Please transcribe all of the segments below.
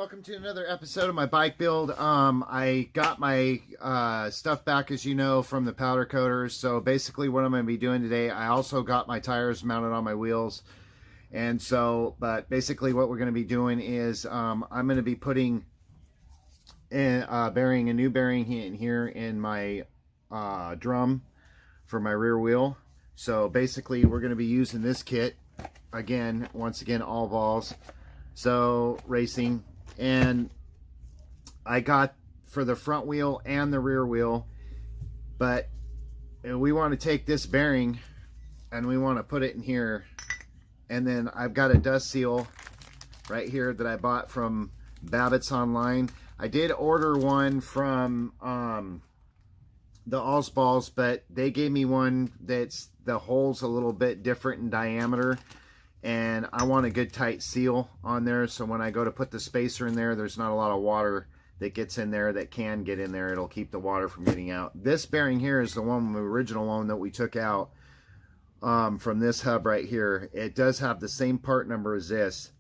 welcome to another episode of my bike build. I got my stuff back, as you know, from the powder coaters. So basically what I'm going to be doing today, I also got my tires mounted on my wheels. And so, but basically what we're going to be doing is I'm going to be putting in, a new bearing in here in my drum for my rear wheel. So basically we're going to be using this kit again, once again, all balls. So racing, and I got for the front wheel and the rear wheel, but we want to take this bearing and we want to put it in here. And then I've got a dust seal right here that I bought from Babbitt's online. I did order one from the Allsballs, but they gave me one that's the hole's a little bit different in diameter. And I want a good tight seal on there, so when I go to put the spacer in there, there's not a lot of water that gets in there that can get in there. It'll keep the water from getting out. This bearing here is the one, the original one that we took out from this hub right here. It does have the same part number as this.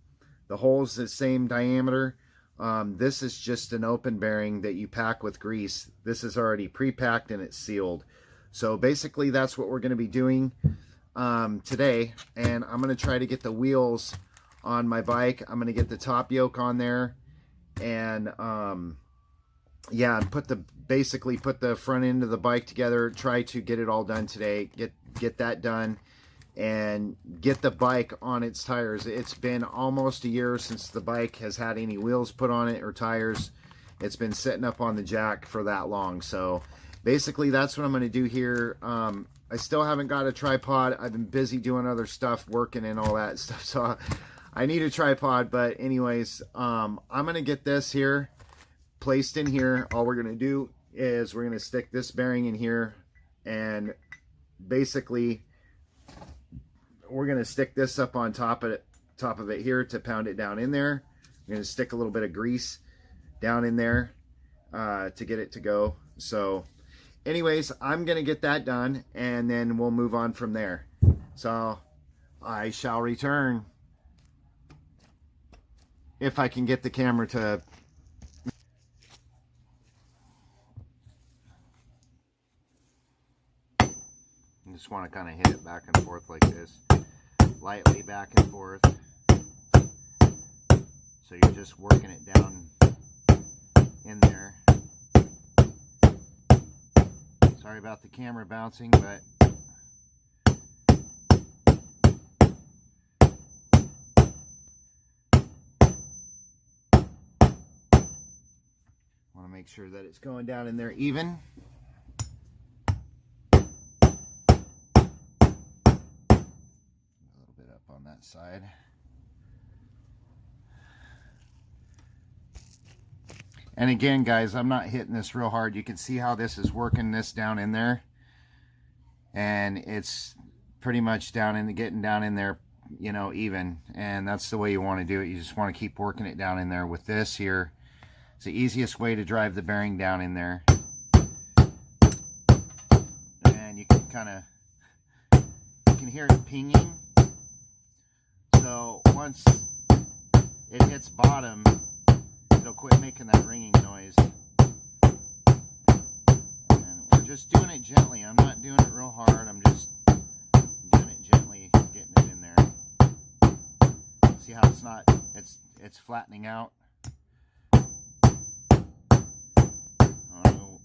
The hole's the same diameter. This is just an open bearing that you pack with grease. This is already pre-packed and it's sealed. So basically that's what we're going to be doing today, and I'm going to try to get the wheels on my bike. I'm going to get the top yoke on there, and yeah, basically put the front end of the bike together, try to get it all done today, get that done, and get the bike on its tires. It's been almost a year since the bike has had any wheels put on it or tires. It's been sitting up on the jack for that long. So basically that's what I'm going to do here. I still haven't got a tripod. I've been busy doing other stuff, working and all that stuff, so I need a tripod. But anyways, I'm going to get this here placed in here. All we're going to do is we're going to stick this bearing in here, and basically we're going to stick this up on top of it here to pound it down in there. I'm going to stick a little bit of grease down in there to get it to go. So anyways, I'm going to get that done, and then we'll move on from there. So I shall return if I can get the camera to... I just want to kind of hit it back and forth like this. Lightly back and forth. So you're just working it down in there. Sorry about the camera bouncing, but want to make sure that it's going down in there even. A little bit up on that side. And again, guys, I'm not hitting this real hard. You can see how this is working this down in there. And it's pretty much getting down in there, you know, even. And that's the way you want to do it. You just want to keep working it down in there. With this here, it's the easiest way to drive the bearing down in there. And you can you can hear it pinging. So once it hits bottom, it'll quit making that ringing noise. And we're just doing it gently. I'm not doing it real hard. I'm just doing it gently, getting it in there. See how it's flattening out.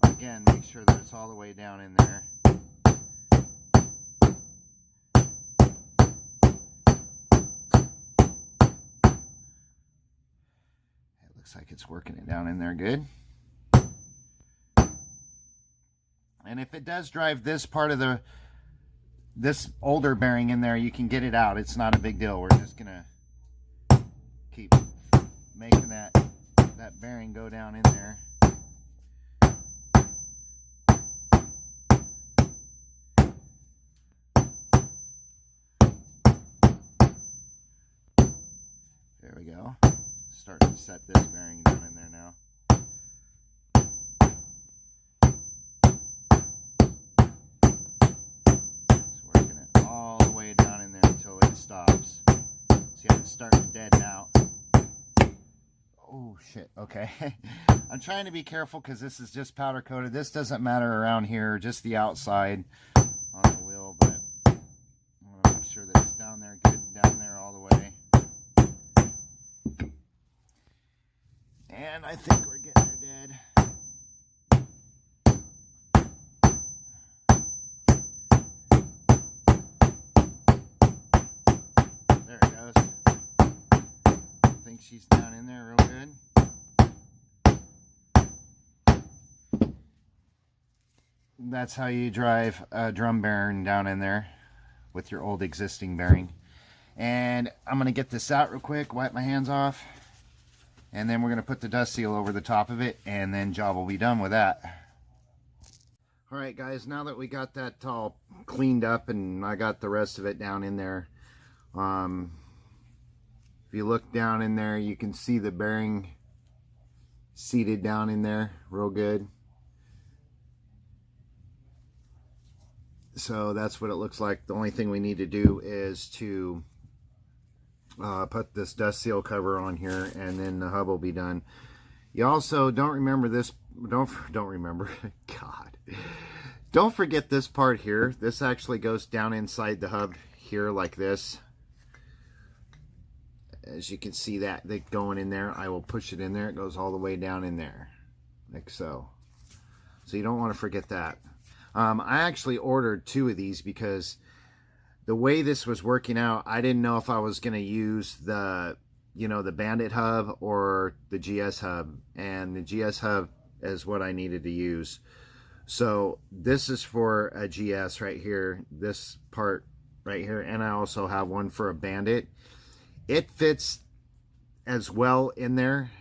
Again, make sure that it's all the way down in there. Looks like it's working it down in there good. And if it does drive this part of this older bearing in there, you can get it out. It's not a big deal. We're just gonna keep making that bearing go down in there. There we go. Starting to set this bearing down in there now. Just working it all the way down in there until it stops. See how it's starting to deaden out. Oh shit. Okay. I'm trying to be careful because this is just powder coated. This doesn't matter around here, just the outside on the wheel, but I want to make sure that it's down there, good down there all the way. And I think we're getting her dead. There it goes. I think she's down in there real good. That's how you drive a drum bearing down in there with your old existing bearing. And I'm going to get this out real quick, wipe my hands off, and then we're going to put the dust seal over the top of it, and then job will be done with that. Alright guys, now that we got that all cleaned up and I got the rest of it down in there, if you look down in there, you can see the bearing seated down in there real good. So that's what it looks like. The only thing we need to do is to put this dust seal cover on here, and then the hub will be done. You also don't remember this. Don't remember. God. Don't forget this part here. This actually goes down inside the hub here like this. As you can see that going in there. I will push it in there. It goes all the way down in there, like so. So you don't want to forget that. I actually ordered 2 of these because the way this was working out, I didn't know if I was going to use the, the Bandit hub or the GS hub, and the GS hub is what I needed to use. So this is for a GS right here, this part right here, and I also have one for a Bandit. It fits as well in there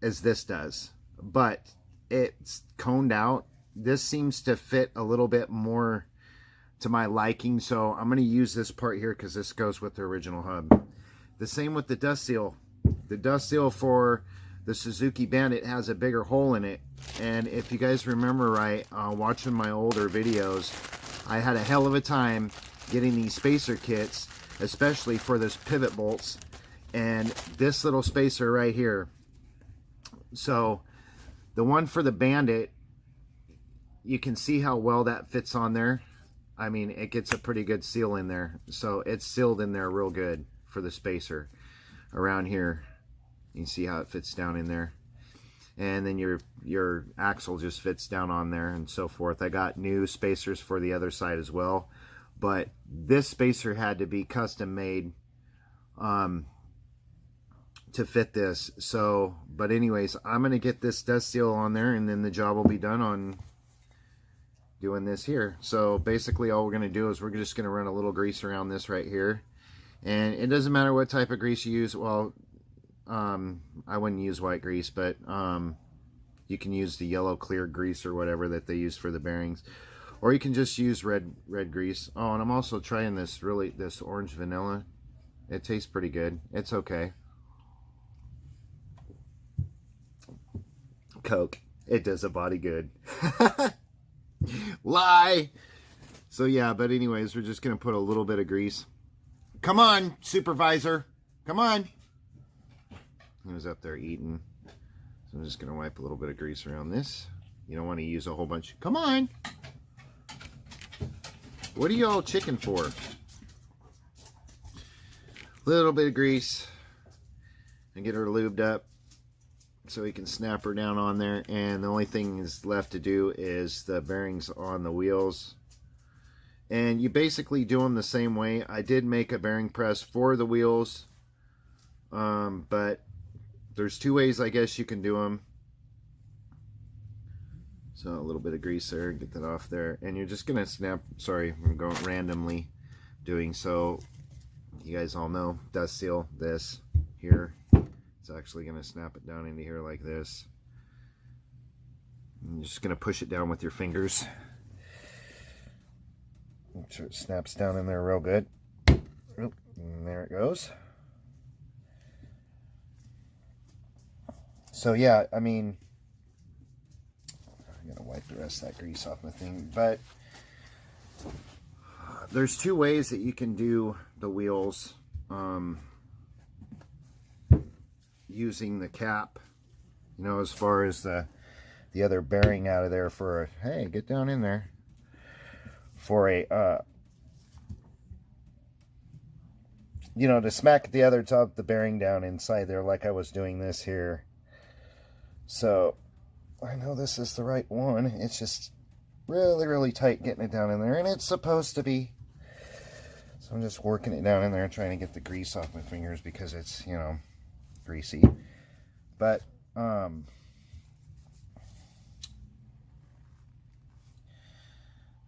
as this does, but it's coned out. This seems to fit a little bit more to my liking, so I'm going to use this part here because this goes with the original hub. The same with the dust seal. The dust seal for the Suzuki Bandit has a bigger hole in it, and if you guys remember right, watching my older videos, I had a hell of a time getting these spacer kits, especially for those pivot bolts and this little spacer right here. So the one for the Bandit, you can see how well that fits on there. I mean, it gets a pretty good seal in there. So it's sealed in there real good for the spacer around here. You can see how it fits down in there. And then your axle just fits down on there and so forth. I got new spacers for the other side as well. But this spacer had to be custom made to fit this. So, but anyways, I'm going to get this dust seal on there, and then the job will be done on doing this here. So basically all we're going to do is we're just going to run a little grease around this right here, and it doesn't matter what type of grease you use. Well, I wouldn't use white grease, but you can use the yellow clear grease or whatever that they use for the bearings, or you can just use red grease. Oh, and I'm also trying this orange vanilla. It tastes pretty good. It's okay. Coke, it does a body good. Lie. So yeah, but anyways, we're just gonna put a little bit of grease. Come on, supervisor, come on. He was up there eating, so I'm just gonna wipe a little bit of grease around this. You don't want to use a whole bunch. Come on. What are you all chicken for? Little bit of grease and get her lubed up so we can snap her down on there. And the only thing is left to do is the bearings on the wheels, and you basically do them the same way. I did make a bearing press for the wheels, but there's 2 ways I guess you can do them. So a little bit of grease there, get that off there, and you're just gonna snap. Sorry, I'm going randomly doing so. You guys all know dust seal this here. It's actually going to snap it down into here like this. And you're just going to push it down with your fingers. Make sure it snaps down in there real good. And there it goes. So yeah, I mean, I'm going to wipe the rest of that grease off my thing. But there's 2 ways that you can do the wheels. using the cap, you know, as far as the other bearing out of there for a, hey, get down in there, for a, you know, to smack the other top, the bearing down inside there like I was doing this here. So I know this is the right one. It's just really, really tight getting it down in there, and it's supposed to be. So I'm just working it down in there, trying to get the grease off my fingers because it's, you know, greasy. But I'm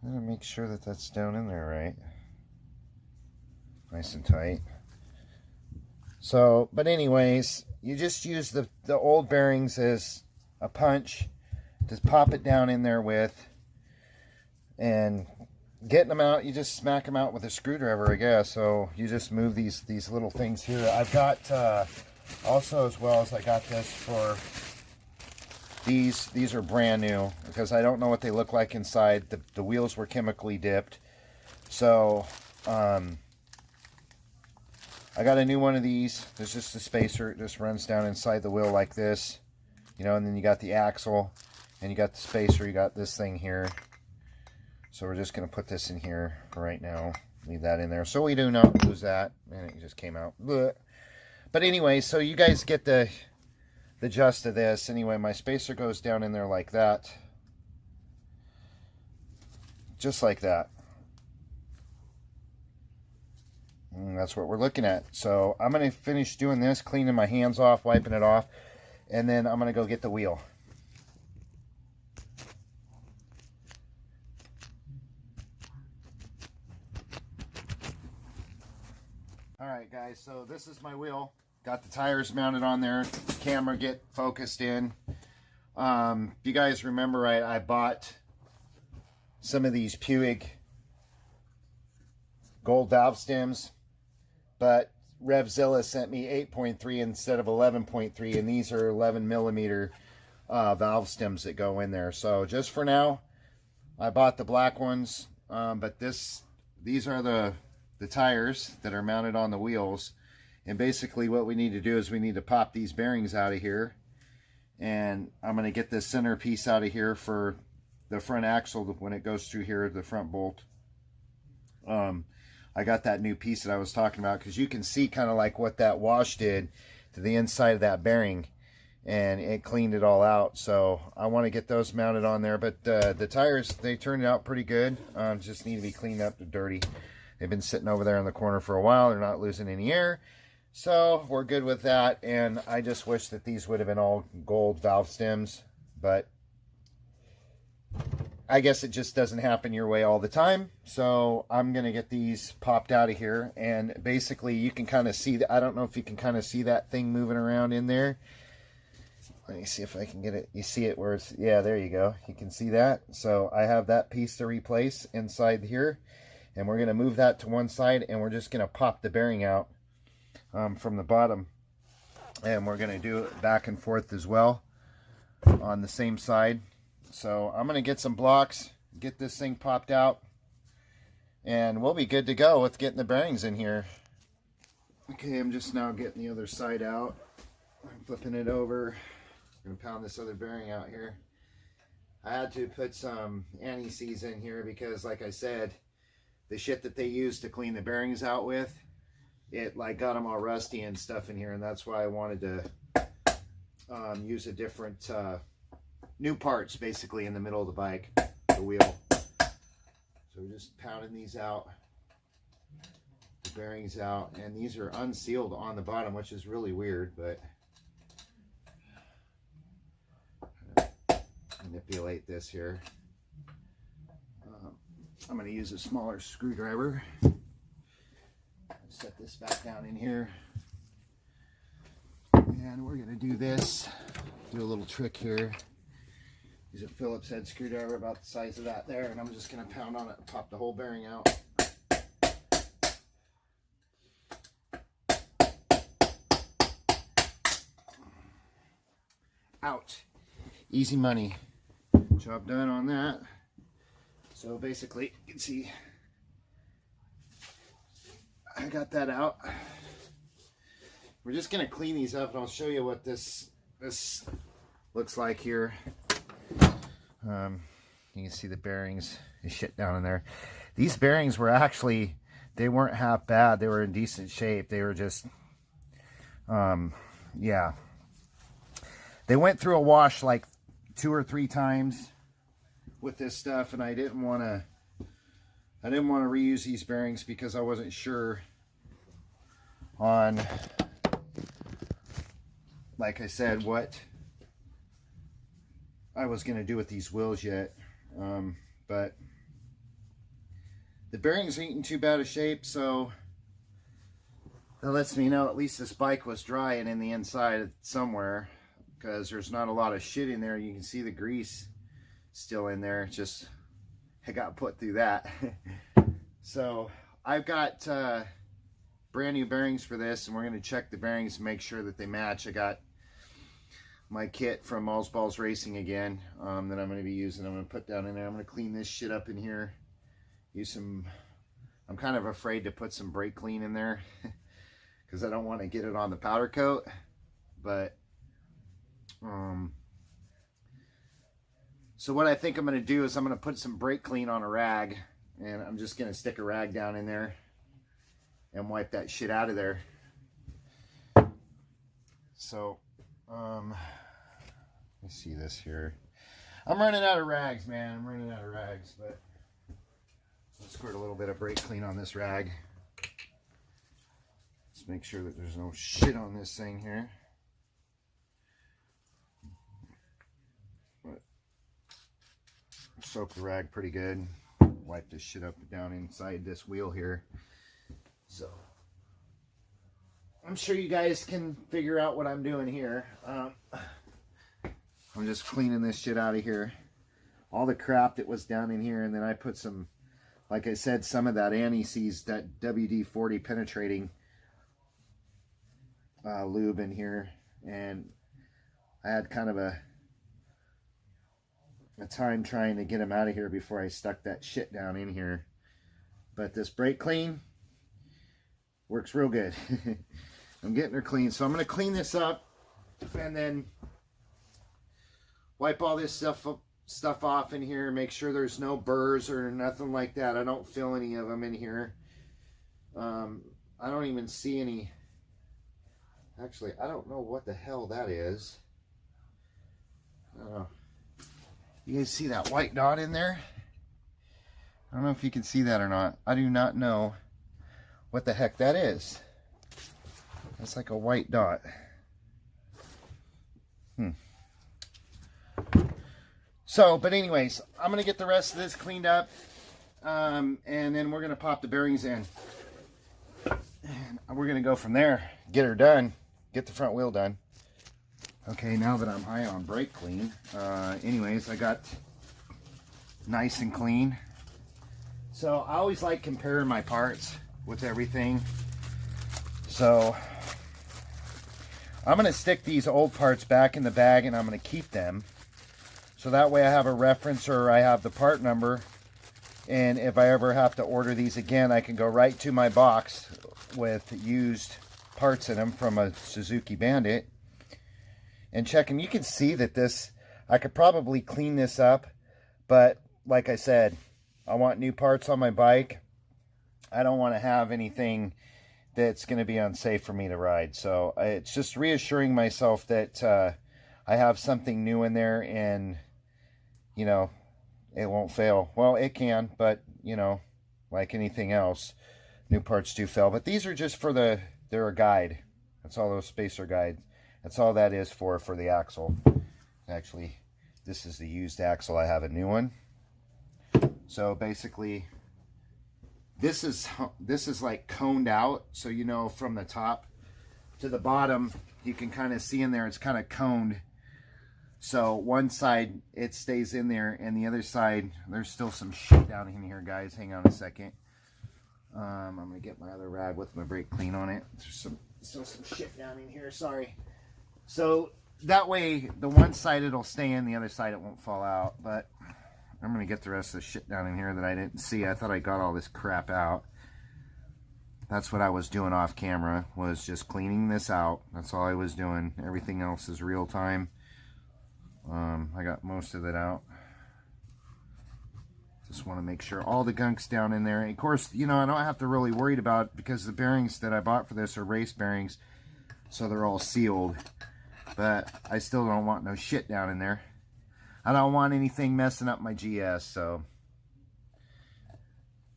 gonna make sure that that's down in there right, nice and tight. So, but anyways, you just use the old bearings as a punch to pop it down in there with, and getting them out, you just smack them out with a screwdriver, I guess. So you just move these little things here. I've got also, as well as I got this for these are brand new because I don't know what they look like inside. The wheels were chemically dipped, so I got a new one of these. There's just a spacer. It just runs down inside the wheel like this, you know, and then you got the axle, and you got the spacer. You got this thing here. So we're just going to put this in here for right now. Leave that in there so we do not lose that. And it just came out. Blech. But anyway, so you guys get the gist of this. Anyway, my spacer goes down in there like that. Just like that. And that's what we're looking at. So I'm going to finish doing this, cleaning my hands off, wiping it off, and then I'm going to go get the wheel. Alright guys, so this is my wheel. Got the tires mounted on there, camera get focused in. If you guys remember, I bought some of these Puig gold valve stems, but Revzilla sent me 8.3 instead of 11.3, and these are 11 millimeter valve stems that go in there. So just for now, I bought the black ones, but these are the tires that are mounted on the wheels. And basically what we need to do is we need to pop these bearings out of here, and I'm going to get this center piece out of here for the front axle when it goes through here, the front bolt. I got that new piece that I was talking about, because you can see kind of like what that wash did to the inside of that bearing, and it cleaned it all out. So I want to get those mounted on there. But the tires, they turned out pretty good. Just need to be cleaned up. They're dirty. They've been sitting over there in the corner for a while. They're not losing any air, so we're good with that. And I just wish that these would have been all gold valve stems, but I guess it just doesn't happen your way all the time. So I'm going to get these popped out of here. And basically you can kind of see that. I don't know if you can kind of see that thing moving around in there. Let me see if I can get it. You see it where it's, yeah, there you go. You can see that. So I have that piece to replace inside here. And we're going to move that to one side, and we're just going to pop the bearing out from the bottom. And we're going to do it back and forth as well on the same side. So I'm going to get some blocks, get this thing popped out, and we'll be good to go with getting the bearings in here. Okay, I'm just now getting the other side out. I'm flipping it over. I'm going to pound this other bearing out here. I had to put some anti-seize in here because, like I said, the shit that they use to clean the bearings out with, it like got them all rusty and stuff in here, and that's why I wanted to use a different new parts basically in the middle of the bike, the wheel. So we're just pounding these out, the bearings out, and these are unsealed on the bottom, which is really weird, but manipulate this here. I'm going to use a smaller screwdriver. Set this back down in here. And we're going to do this. Do a little trick here. Use a Phillips head screwdriver about the size of that there. And I'm just going to pound on it and pop the whole bearing out. Out. Easy money. Job done on that. So basically, you can see I got that out. we're just gonna clean these up, and I'll show you what this looks like here. You can see the bearings and shit down in there. These bearings were actually, they weren't half bad. They were in decent shape. They were just, yeah. They went through a wash like 2 or 3 times with this stuff, and I didn't want to reuse these bearings because I wasn't sure on, like I said, what I was going to do with these wheels yet. But the bearings ain't in too bad a shape, so that lets me know at least this bike was dry and in the inside somewhere, because there's not a lot of shit in there. You can see the grease still in there. It's just, I got put through that. So I've got brand new bearings for this, and we're going to check the bearings and make sure that they match. I got my kit from Malls Balls Racing again, that I'm going to be using. I'm going to put down in there. I'm going to clean this shit up in here. Use some, I'm kind of afraid to put some brake clean in there because I don't want to get it on the powder coat. But so what I think I'm going to do is I'm going to put some brake clean on a rag, and I'm just going to stick a rag down in there and wipe that shit out of there. So let me see this here. I'm running out of rags, man. I'm running out of rags, but let's squirt a little bit of brake clean on this rag. Let's make sure that there's no shit on this thing here. But soak the rag pretty good. Wipe this shit up down inside this wheel here. So I'm sure you guys can figure out what I'm doing here. I'm just cleaning this shit out of here. All the crap that was down in here, and then I put some, like I said, some of that anti-seize, that WD-40 penetrating lube in here, and I had kind of a time trying to get them out of here before I stuck that shit down in here. But this brake clean works real good. I'm getting her clean, so I'm going to clean this up and then wipe all this stuff off in here, make sure there's no burrs or nothing like that. I don't feel any of them in here. I don't even see any. Actually, I don't know what the hell that is. You guys see that white dot in there? I don't know if you can see that or not. I do not know what the heck that is. It's like a white dot. So, but anyways, I'm going to get the rest of this cleaned up. And then we're going to pop the bearings in. And we're going to go from there. Get her done. Get the front wheel done. Okay, now that I'm high on brake clean. Anyways, I got nice and clean. So, I always like comparing my parts with everything. So I'm going to stick these old parts back in the bag, and I'm going to keep them. So that way I have a reference, or I have the part number. And if I ever have to order these again, I can go right to my box with used parts in them from a Suzuki Bandit and check them. You can see that this, I could probably clean this up. But like I said, I want new parts on my bike. I don't want to have anything that's going to be unsafe for me to ride. So it's just reassuring myself that I have something new in there, and you know, it won't fail. Well, it can, but you know, like anything else, new parts do fail. But these are just for they're a guide. That's all those spacer guides. That's all that is for the axle. Actually, this is the used axle. I have a new one. So basically, this is like coned out, so you know, from the top to the bottom, you can kind of see in there, it's kind of coned. So one side it stays in there, and the other side there's still some shit down in here, guys. Hang on a second. I'm gonna get my other rag with my brake clean on it. There's still some shit down in here. Sorry. So that way, the one side it'll stay in, the other side it won't fall out. But I'm going to get the rest of the shit down in here that I didn't see. I thought I got all this crap out. that's what I was doing off camera, was just cleaning this out. That's all I was doing. Everything else is real time. I got most of it out. Just want to make sure all the gunk's down in there. And of course, you know, I don't have to really worry about it because the bearings that I bought for this are race bearings, so they're all sealed. But I still don't want no shit down in there. I don't want anything messing up my GS, so.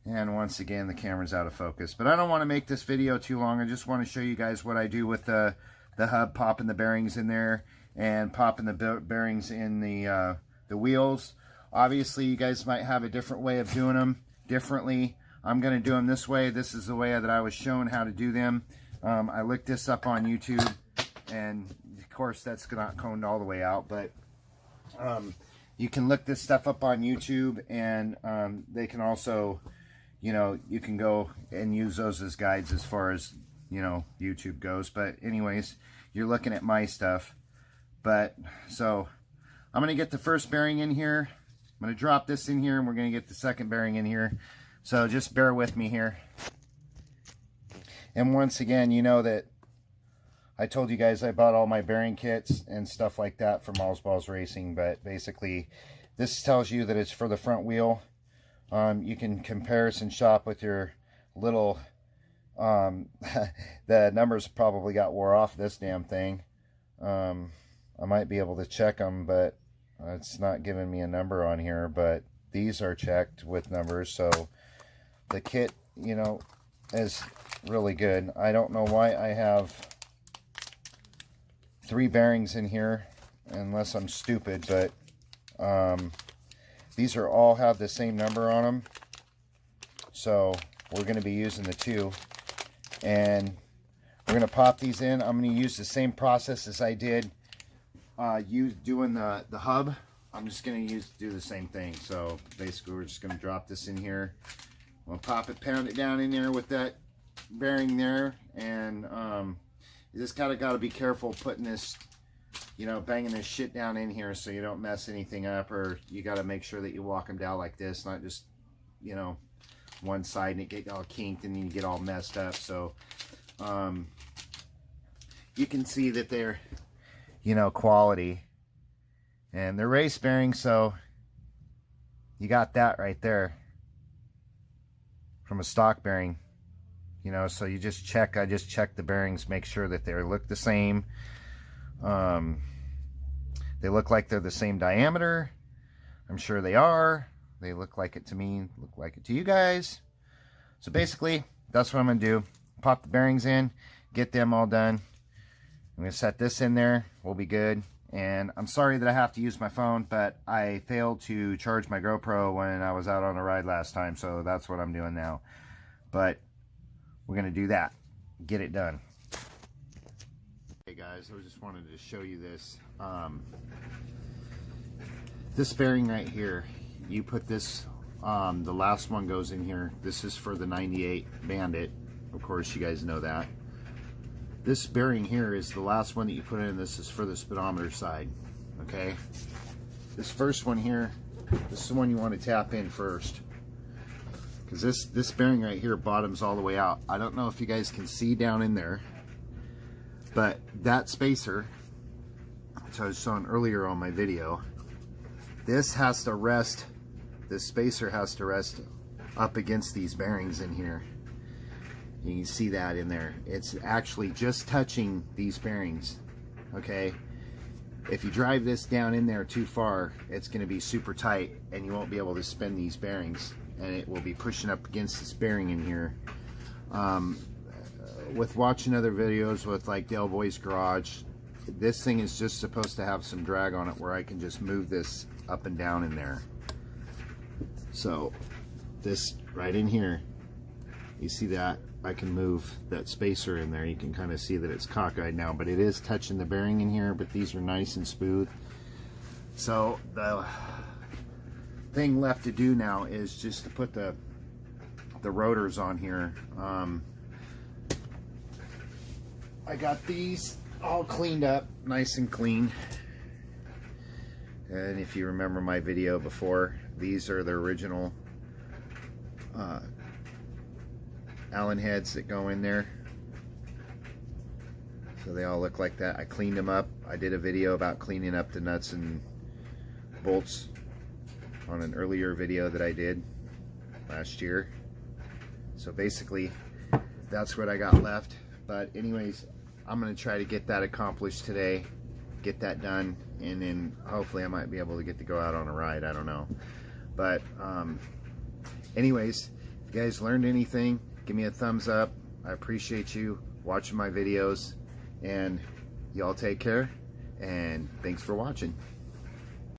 And once again, the camera's out of focus. But I don't want to make this video too long. I just want to show you guys what I do with the hub, popping the bearings in there and popping the bearings in the wheels. Obviously, you guys might have a different way of doing them differently. I'm going to do them this way. This is the way that I was shown how to do them. I looked this up on YouTube, and of course, that's not coned all the way out, but you can look this stuff up on YouTube, and they can also, you know, you can go and use those as guides as far as, you know, YouTube goes. But anyways, you're looking at my stuff. But so I'm going to get the first bearing in here. I'm going to drop this in here, and we're going to get the second bearing in here. So just bear with me here. And once again, you know that I told you guys I bought all my bearing kits and stuff like that for Malls Balls Racing. But basically, this tells you that it's for the front wheel. You can comparison shop with your little... the numbers probably got wore off this damn thing. I might be able to check them, but it's not giving me a number on here, but these are checked with numbers, so the kit, you know, is really good. I don't know why I have 3 bearings in here, unless I'm stupid, but these are all have the same number on them, so we're going to be using the 2, and we're going to pop these in. I'm going to use the same process as I did doing the hub. I'm just going to do the same thing. So basically, we're just going to drop this in here. We'll pop it, pound it down in there with that bearing there, and you just kind of got to be careful putting this, you know, banging this shit down in here so you don't mess anything up, or you got to make sure that you walk them down like this, not just, you know, one side and it get all kinked and then you get all messed up. So you can see that they're, you know, quality, and they're race bearings, so you got that right there from a stock bearing, you know. So you just check, I just check the bearings, make sure that they look the same. They look like they're the same diameter. I'm sure they are. They look like it to me, look like it to you guys. So basically, that's what I'm going to do. Pop the bearings in, get them all done. I'm going to set this in there. We'll be good. And I'm sorry that I have to use my phone, but I failed to charge my GoPro when I was out on a ride last time, so that's what I'm doing now. But we're going to do that. Get it done. Hey guys, I just wanted to show you this. This bearing right here, you put this, the last one goes in here. This is for the 98 Bandit. Of course, you guys know that. This bearing here is the last one that you put in. This is for the speedometer side, okay? This first one here, this is the one you want to tap in first, because this bearing right here bottoms all the way out. I don't know if you guys can see down in there, but that spacer, which I was showing earlier on my video, this has to rest, this spacer has to rest up against these bearings in here. You can see that in there. It's actually just touching these bearings, okay? If you drive this down in there too far, it's going to be super tight and you won't be able to spin these bearings, and it will be pushing up against this bearing in here. With watching other videos with like Del Boy's Garage, this thing is just supposed to have some drag on it where I can just move this up and down in there. So this right in here, you see that? I can move that spacer in there. You can kind of see that it's cockeyed now, but it is touching the bearing in here, but these are nice and smooth. So the thing left to do now is just to put the rotors on here. I got these all cleaned up, nice and clean. And if you remember my video before, these are the original Allen heads that go in there. So they all look like that. I cleaned them up. I did a video about cleaning up the nuts and bolts on an earlier video that I did last year. So basically that's what I got left. But anyways, I'm going to try to get that accomplished today, get that done, and then hopefully I might be able to get to go out on a ride. I don't know. But anyways, if you guys learned anything, give me a thumbs up. I appreciate you watching my videos, and y'all take care, and thanks for watching.